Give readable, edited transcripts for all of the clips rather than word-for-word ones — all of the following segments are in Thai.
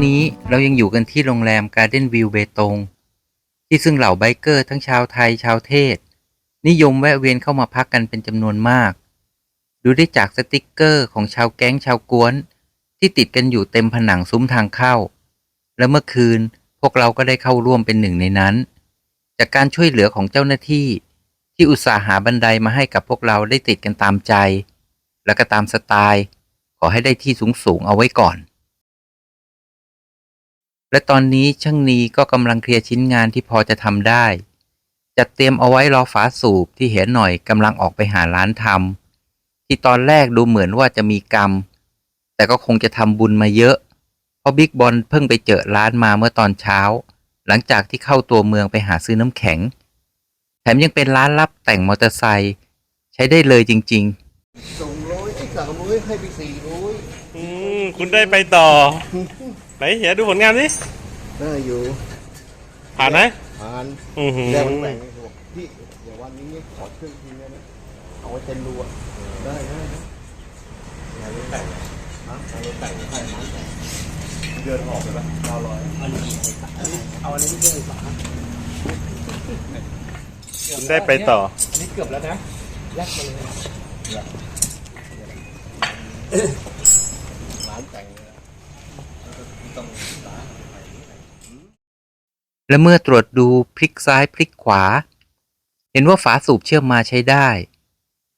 นี้เรายังอยู่กันที่โรงแรม Garden View เบตงที่ซึ่งเหล่าไบเกอร์ทั้งชาวไทยชาวเทศนิยมแวะเวียนเข้ามาพักกันเป็นจำนวนมากดูได้จากสติกเกอร์ของชาวแก๊งชาวกวนที่ติดกันอยู่เต็มผนังซุ้มทางเข้าและเมื่อคืนพวกเราก็ได้เข้าร่วมเป็นหนึ่งในนั้นจากการช่วยเหลือของเจ้าหน้าที่อุตส่าห์หาบันไดมาให้กับพวกเราได้ติดกันตามใจและก็ตามสไตล์ขอให้ได้ที่สูงเอาไว้ก่อนและตอนนี้ช่างนีก็กำลังเคลียร์ชิ้นงานที่พอจะทำได้จัดเตรียมเอาไว้รอฝาสูบที่เห็นหน่อยกำลังออกไปหาร้านทำที่ตอนแรกดูเหมือนว่าจะมีกรรมแต่ก็คงจะทำบุญมาเยอะเพราะบิ๊กบอลเพิ่งไปเจอร้านมาเมื่อตอนเช้าหลังจากที่เข้าตัวเมืองไปหาซื้อน้ำแข็งแถมยังเป็นร้านรับแต่งมอเตอร์ไซค์ใช้ได้เลยจริงๆ200ให้ไป400คุณได้ไปต่อ ไหนเฮียดูผลงานสิได้อยู่ผ่านไหมผ่านแต่มันแบ่งพี่เดี๋ยววันนี้ขอเครื่องทีได้ไหมเอาไว้เต็มรูได้งานรถแต่งงานรถแต่งใช่งานแต่งเดือนออกเลยป่ะ900เอาอันนี้ไม่เกินฝาคุณได้ไปต่ออันนี้เกือบแล้วนะแยกมาเลยร้านแต่งต้องและเมื่อตรวจดูพลิกซ้ายพลิกขวาเห็นว่าฝาสูบเชื่อมมาใช้ได้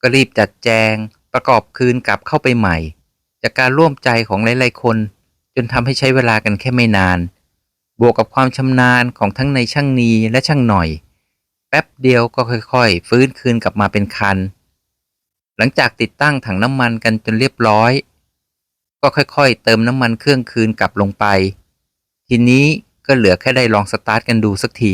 ก็รีบจัดแจงประกอบคืนกลับเข้าไปใหม่จากการร่วมใจของหลายๆคนจนทำให้ใช้เวลากันแค่ไม่นานบวกกับความชำนาญของทั้งในช่างนีและช่างหน่อยแป๊บเดียวก็ค่อยๆฟื้นคืนกลับมาเป็นคันหลังจากติดตั้งถังน้ำมันกันจนเรียบร้อยก็ค่อยๆเติมน้ำมันเครื่องคืนกลับลงไปทีนี้ก็เหลือแค่ได้ลองสตาร์ทกันดูสักที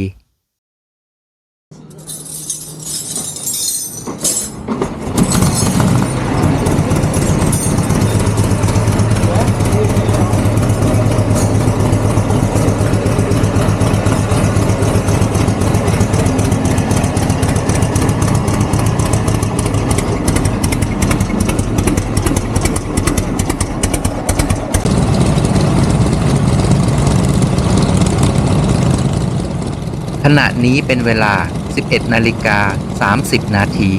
ขณะนี้เป็นเวลา 11:30 นาที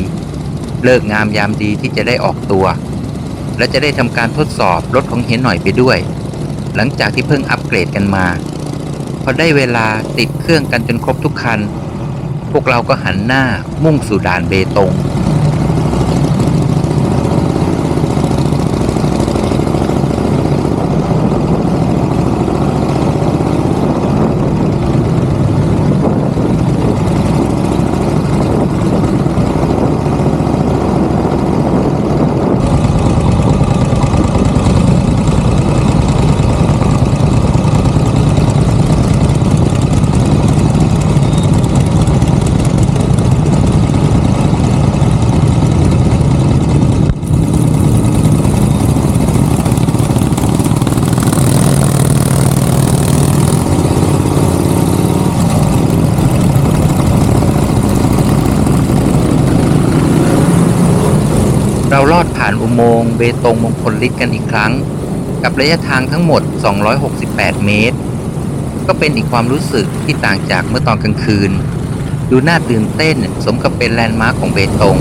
เลิกงามยามดีที่จะได้ออกตัวและจะได้ทำการทดสอบรถของเฮียหน่อยไปด้วยหลังจากที่เพิ่งอัปเกรดกันมาพอได้เวลาติดเครื่องกันจนครบทุกคันพวกเราก็หันหน้ามุ่งสู่ด่านเบตงเราลอดผ่านอุโมงค์เบตงมงคลฤทธิ์กันอีกครั้งกับระยะทางทั้งหมด268เมตรก็เป็นอีกความรู้สึกที่ต่างจากเมื่อตอนกลางคืนดูน่าตื่นเต้นสมกับเป็นแลนด์มาร์คของเบตง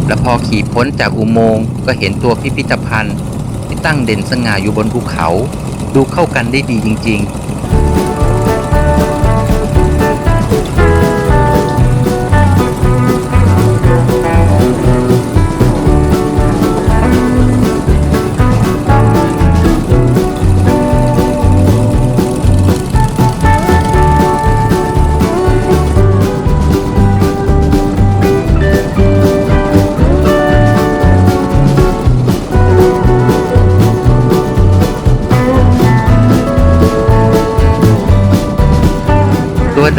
และพอขี่พ้นจากอุโมงค์ก็เห็นตัวพิพิธภัณฑ์ที่ตั้งเด่นสง่าอยู่บนภูเขาดูเข้ากันได้ดีจริงๆ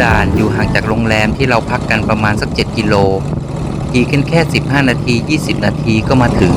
ด่านอยู่ห่างจากโรงแรมที่เราพักกันประมาณสัก7 กิโลขี่ขึ้นแค่15 นาที20 นาทีก็มาถึง เ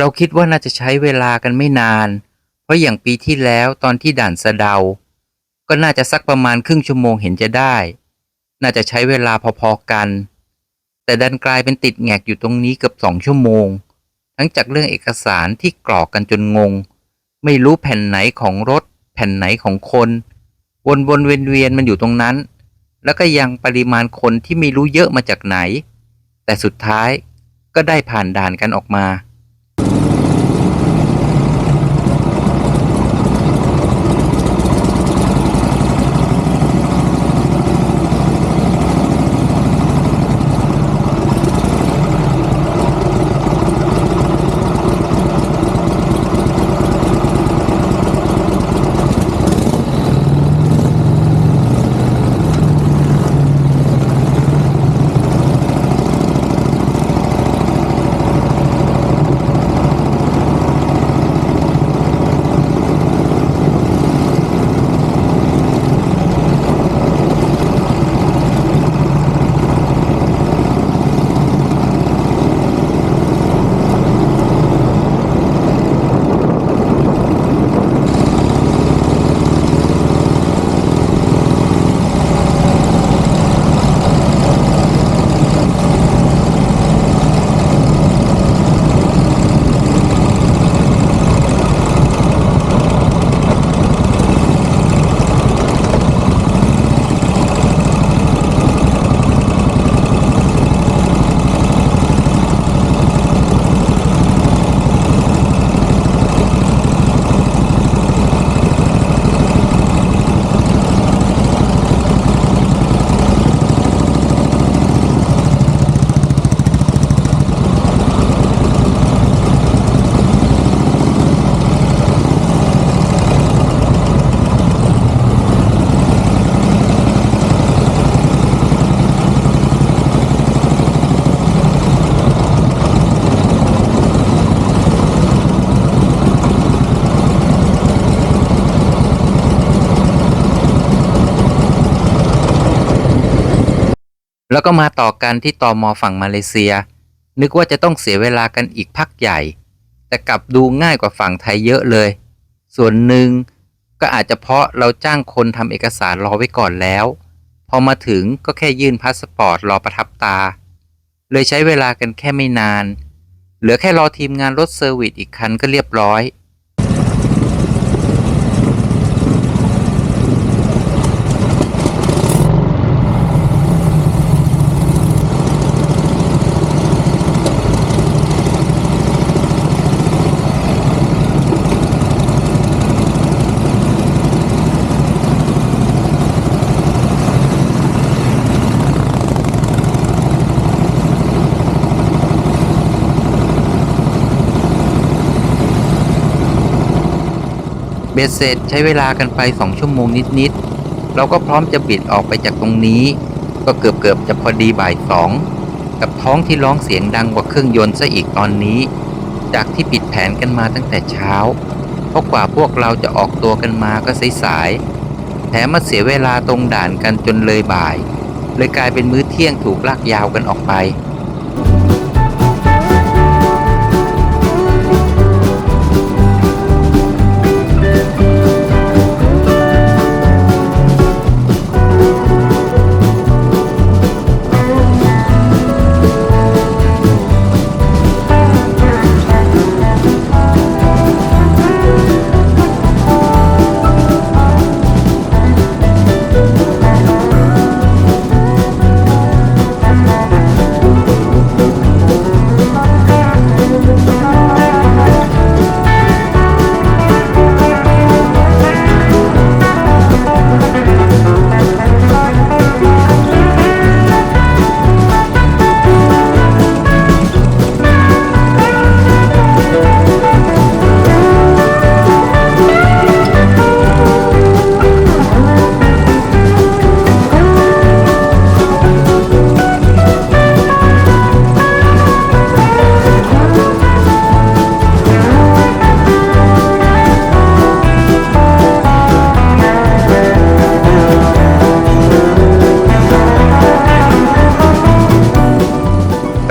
เราคิดว่าน่าจะใช้เวลากันไม่นาน เพราะอย่างปีที่แล้วตอนที่ด่านสะเดา ก็น่าจะสักประมาณครึ่งชั่วโมงเห็นจะได้ น่าจะใช้เวลาพอๆกัน แต่ดันกลายเป็นติดแงกอยู่ตรงนี้เกือบ2 ชั่วโมง ทั้งจากเรื่องเอกสารที่กรอกกันจนงง ไม่รู้แผ่นไหนของรถ แผ่นไหนของคน วนๆเวียนๆมันอยู่ตรงนั้น แล้วก็ยังปริมาณคนที่ไม่รู้เยอะมาจากไหน แต่สุดท้ายก็ได้ผ่านด่านกันออกมา แล้วก็มาต่อกันที่ตม.ฝั่งมาเลเซีย นึกว่าจะต้องเสียเวลากันอีกพักใหญ่ แต่กลับดูง่ายกว่าฝั่งไทยเยอะเลย ส่วนหนึ่งก็อาจจะเพราะเราจ้างคนทำเอกสารรอไว้ก่อนแล้ว พอมาถึงก็แค่ยื่นพาสปอร์ตรอประทับตา เลยใช้เวลากันแค่ไม่นาน เหลือแค่รอทีมงานรถเซอร์วิสอีกคันก็เรียบร้อย เบ็ดเสร็จใช้เวลากันไป2 ชั่วโมงนิดๆเราก็พร้อมจะบิดออกไปจากตรงนี้ ก็เกือบจะพอดีบ่าย2กับท้องที่ร้องเสียงดังกว่าเครื่องยนต์ซะอีกตอนนี้ จากที่ปิดแผนกันมาตั้งแต่เช้า เพราะกว่าพวกเราจะออกตัวกันมาก็สายๆแถมมาเสียเวลาตรงด่านกันจนเลยบ่าย เลยกลายเป็นมื้อเที่ยงถูกลากยาวกันออกไป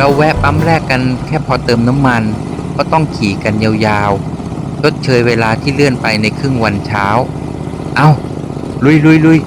เราแวะปั๊มแรกกันแค่พอเติมน้ำมัน ก็ต้องขี่กันยาวๆชดเชยเวลาที่เลื่อนไปในครึ่งวันเช้า เอาลุยลุยลุย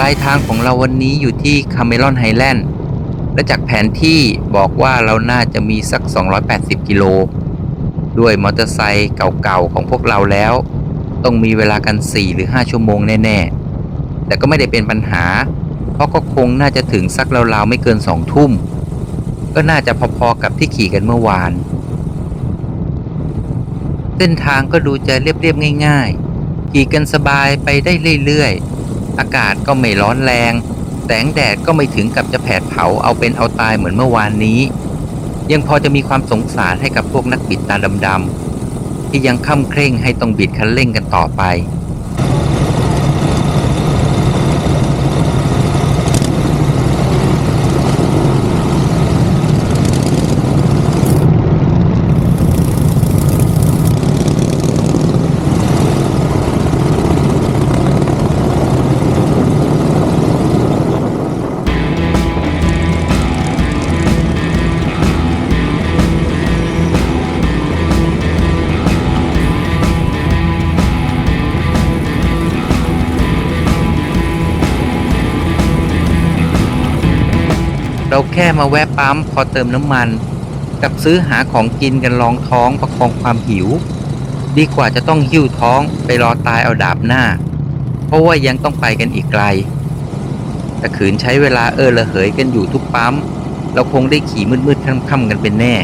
ปลายทางของเราวันนี้อยู่ที่คาเมรอนไฮแลนด์และจากแผนที่บอกว่าเราน่าจะมีสัก280กิโลด้วยมอเตอร์ไซค์เก่าๆของพวกเราแล้วต้องมีเวลากัน4 หรือ 5 ชั่วโมงแน่ๆแต่ก็ไม่ได้เป็นปัญหาเพราะก็คงน่าจะถึงสักราวๆไม่เกิน2 ทุ่มก็น่าจะพอๆกับที่ขี่กันเมื่อวานเส้นทางก็ดูจะเรียบๆง่ายๆขี่กันสบายไปได้เรื่อยๆอากาศก็ไม่ร้อนแรงแสงแดดก็ไม่ถึงกับจะแผดเผาเอาเป็นเอาตายเหมือนเมื่อวานนี้ยังพอจะมีความสงสารให้กับพวกนักบิดตาดำๆที่ยังค่ำเคร่งให้ต้องบิดคันเร่งกันต่อไปเราแค่มาแวะปั๊มพอเติมน้ำมันกับซื้อหาของกินกันรองท้องประคองความหิวดีกว่าจะต้องหิ้วท้องไปรอตายเอาดาบหน้าเพราะว่ายังต้องไปกันอีกไกลแต่ขืนใช้เวลาระเหยกันอยู่ทุกปั๊มเราคงได้ขี่มืดๆค่ำๆกันเป็นแน่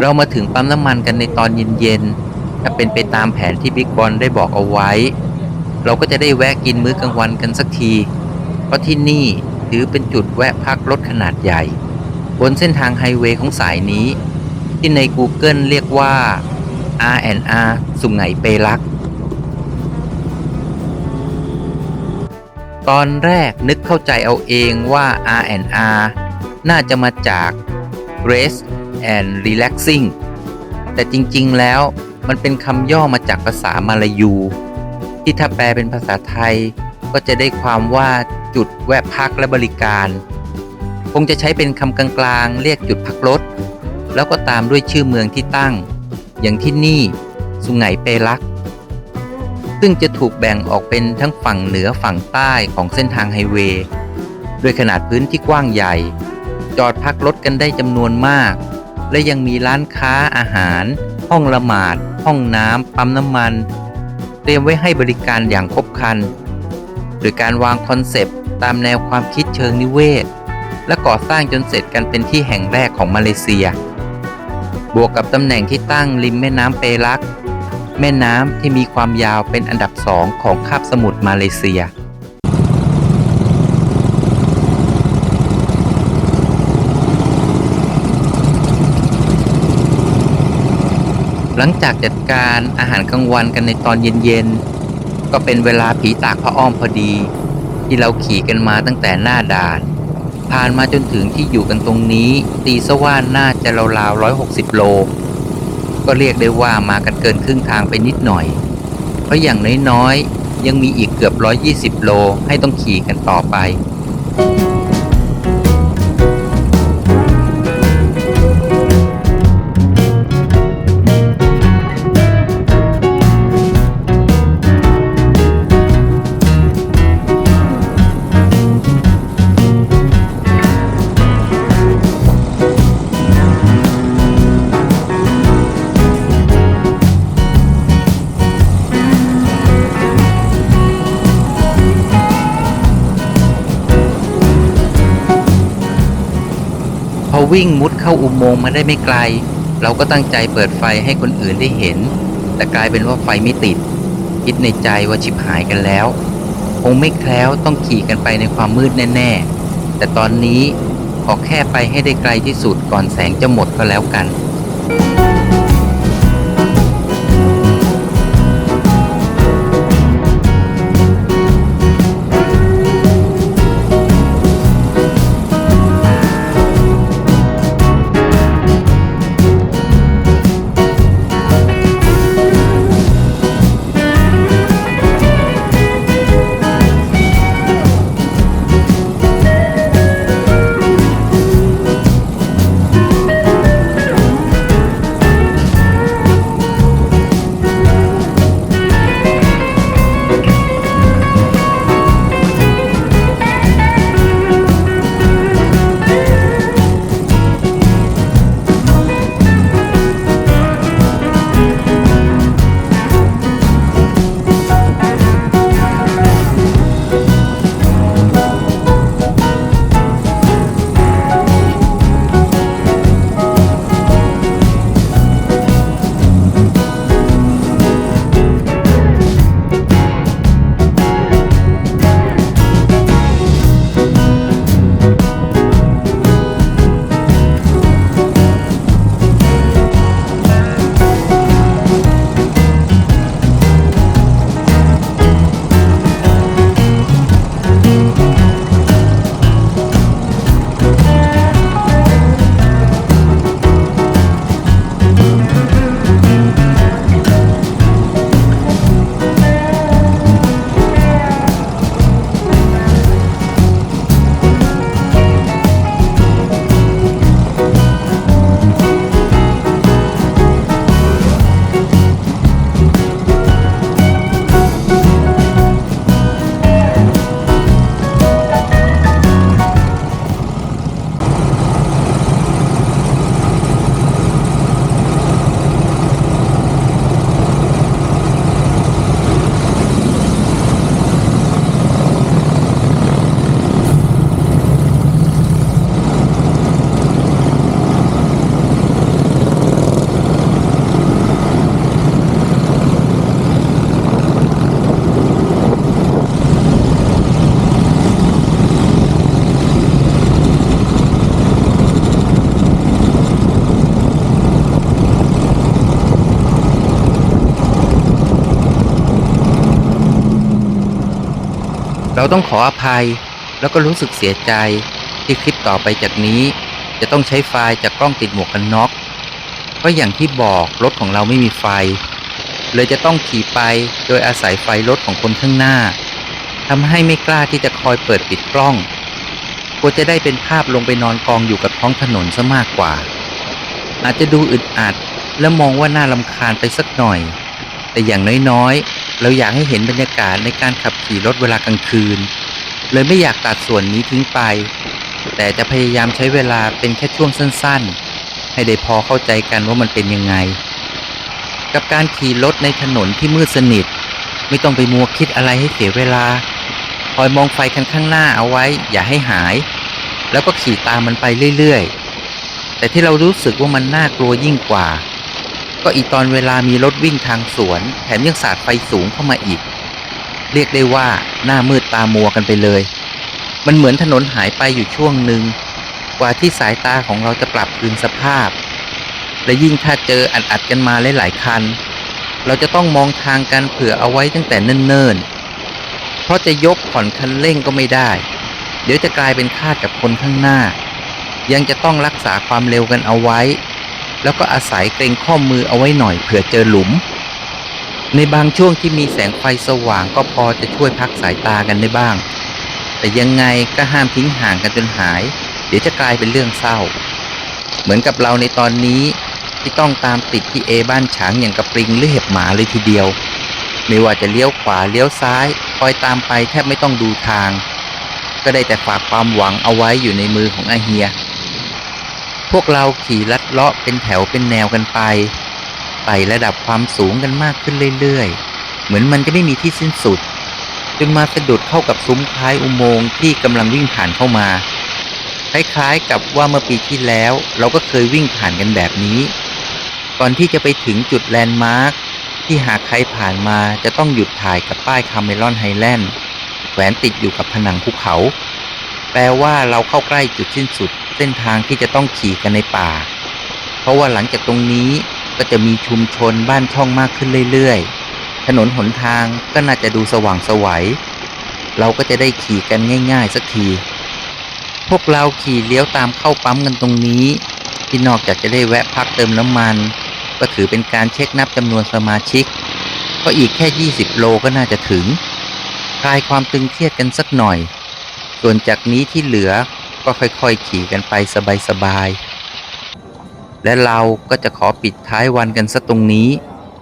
เรามาถึงปั๊มน้ำมันกันในตอนเย็นๆถ้าเป็นไปตามแผนที่บิ๊กบอลได้บอกเอาไว้ เราก็จะได้แวะกินมื้อกลางวันกันสักที เพราะที่นี่ถือเป็นจุดแวะพักรถขนาดใหญ่ บนเส้นทางไฮเวย์ของสายนี้ ที่ใน Google เรียกว่า R&R สุไหงเปลัก ตอนแรกนึกเข้าใจเอาเองว่า R&R น่าจะมาจาก Rest and Relaxing แต่จริงๆแล้วมันเป็นคำย่อมาจากภาษามาลายู ที่ถ้าแปลเป็นภาษาไทยก็จะได้ความว่าจุดแวะพักและบริการ คงจะใช้เป็นคำกลางๆเรียกจุดพักรถ แล้วก็ตามด้วยชื่อเมืองที่ตั้ง อย่างที่นี่สุไหงเปลัก ซึ่งจะถูกแบ่งออกเป็นทั้งฝั่งเหนือฝั่งใต้ของเส้นทางไฮเวย์โดยขนาดพื้นที่กว้างใหญ่ จอดพักรถกันได้จำนวนมาก และยังมีร้านค้าอาหาร ห้องละหมาด ห้องน้ำปั๊มน้ำมัน เตรียมไว้ให้บริการอย่างครบครัน โดยการวางคอนเซปต์ตามแนวความคิดเชิงนิเวศ และก่อสร้างจนเสร็จกันเป็นที่แห่งแรกของมาเลเซีย บวกกับตำแหน่งที่ตั้งริมแม่น้ำเปลัก แม่น้ำที่มีความยาวเป็นอันดับ2ของคาบสมุทรมาเลเซีย หลังจากจัดการอาหารกลางวันกันในตอนเย็นๆ ก็เป็นเวลาผีตากพระอ้อมพอดี ที่เราขี่กันมาตั้งแต่หน้าด่าน ผ่านมาจนถึงที่อยู่กันตรงนี้ตีซะว่าน่าจะราวๆ160 โล ก็เรียกได้ว่ามากันเกินครึ่งทางไปนิดหน่อย เพราะอย่างน้อยๆยังมีอีกเกือบ120 โลให้ต้องขี่กันต่อไป พอวิ่งมุดเข้าอุโมงค์มาได้ไม่ไกล เราก็ตั้งใจเปิดไฟให้คนอื่นได้เห็น แต่กลายเป็นว่าไฟไม่ติด คิดในใจว่าชิบหายกันแล้ว คงไม่แคล้วต้องขี่กันไปในความมืดแน่ๆ แต่ตอนนี้ขอแค่ไปให้ได้ไกลที่สุดก่อนแสงจะหมดก็แล้วกัน เราต้องขออภัยแล้วก็รู้สึกเสียใจที่คลิปต่อไปจากนี้จะต้องใช้ไฟล์จากกล้องติดหมวกกันน็อกเพราะอย่างที่บอกรถของเราไม่มีไฟเลยจะต้องขี่ไปโดยอาศัยไฟรถของคนข้างหน้าทำให้ไม่กล้าที่จะคอยเปิดปิดกล้องกลัวจะได้เป็นภาพลงไปนอนกองอยู่กับท้องถนนซะมากกว่าอาจจะดูอึดอัดและมองว่าน่ารำคาญไปสักหน่อยแต่อย่างน้อยๆเราอยากให้เห็นบรรยากาศในการขับขี่รถเวลากลางคืนเลยไม่อยากตัดส่วนนี้ทิ้งไปแต่จะพยายามใช้เวลาเป็นแค่ช่วงสั้นๆให้ได้พอเข้าใจกันว่ามันเป็นยังไงกับการขี่รถในถนนที่มืดสนิทไม่ต้องไปมัวคิดอะไรให้เสียเวลาคอยมองไฟคันข้างหน้าเอาไว้อย่าให้หายแล้วก็ขี่ตามมันไปเรื่อยๆแต่ที่เรารู้สึกว่ามันน่ากลัวยิ่งกว่าก็อีตอนเวลามีรถวิ่งทางสวนแถมยังสาดไฟสูงเข้ามาอีกเรียกได้ว่าหน้ามืดตามัวกันไปเลยมันเหมือนถนนหายไปอยู่ช่วงหนึ่งกว่าที่สายตาของเราจะปรับคืนสภาพและยิ่งถ้าเจออัดกันมาหลายๆคันเราจะต้องมองทางกันเผื่อเอาไว้ตั้งแต่เนิ่นๆเพราะจะยกผ่อนคันเร่งก็ไม่ได้เดี๋ยวจะกลายเป็นคาดกับคนข้างหน้ายังจะต้องรักษาความเร็วกันเอาไว้แล้วก็อาศัยเกรงข้อมือเอาไว้หน่อยเผื่อเจอหลุมในบางช่วงที่มีแสงไฟสว่างก็พอจะช่วยพักสายตากันได้บ้างแต่ยังไงก็ห้ามทิ้งห่างกันจนหายเดี๋ยวจะกลายเป็นเรื่องเศร้าเหมือนกับเราในตอนนี้ที่ต้องตามติดพี่เอบ้านฉางอย่างกระปริงหรือเห็บหมาเลยทีเดียวไม่ว่าจะเลี้ยวขวาเลี้ยวซ้ายคอยตามไปแทบไม่ต้องดูทางก็ได้แต่ฝากความหวังเอาไว้อยู่ในมือของอาเฮียพวกเราขี่ลัดเลาะเป็นแถวเป็นแนวกันไปไต่ระดับความสูงกันมากขึ้นเรื่อยๆเหมือนมันจะไม่มีที่สิ้นสุดจนมาสะดุดเข้ากับซุ้มคล้ายอุโมงค์ที่กำลังวิ่งผ่านเข้ามาคล้ายๆกับว่าเมื่อปีที่แล้วเราก็เคยวิ่งผ่านกันแบบนี้ก่อนที่จะไปถึงจุดแลนด์มาร์คที่หากใครผ่านมาจะต้องหยุดถ่ายกับป้ายคาเมรอนไฮแลนด์แขวนติดอยู่กับผนังภูเขาแปลว่าเราเข้าใกล้จุดสิ้นสุดเส้นทางที่จะต้องขี่กันในป่าเพราะว่าหลังจากตรงนี้ก็จะมีชุมชนบ้านช่องมากขึ้นเรื่อยๆถนนหนทางก็น่าจะดูสว่างไสวเราก็จะได้ขี่กันง่ายๆสักทีพวกเราขี่เลี้ยวตามเข้าปั๊มกันตรงนี้ที่นอกจากจะได้แวะพักเติมน้ำมันก็ถือเป็นการเช็คนับจำนวนสมาชิกก็อีกแค่20 โลก็น่าจะถึงคลายความตึงเครียดกันสักหน่อยส่วนจากนี้ที่เหลือก็ค่อยๆขี่กันไปสบายๆและเราก็จะขอปิดท้ายวันกันซะตรงนี้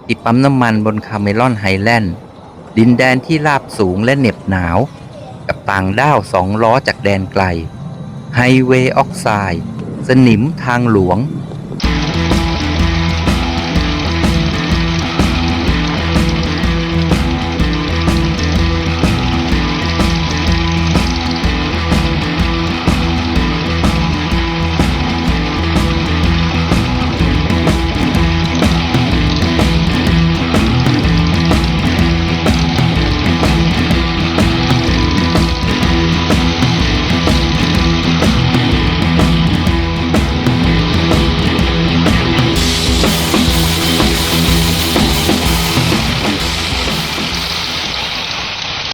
ที่ปั๊มน้ำมันบนคาเมรอนไฮแลนด์ดินแดนที่ราบสูงและเหน็บหนาวกับต่างด้าว2 ล้อจากแดนไกลไฮเวย์ออกไซด์สนิมทางหลวง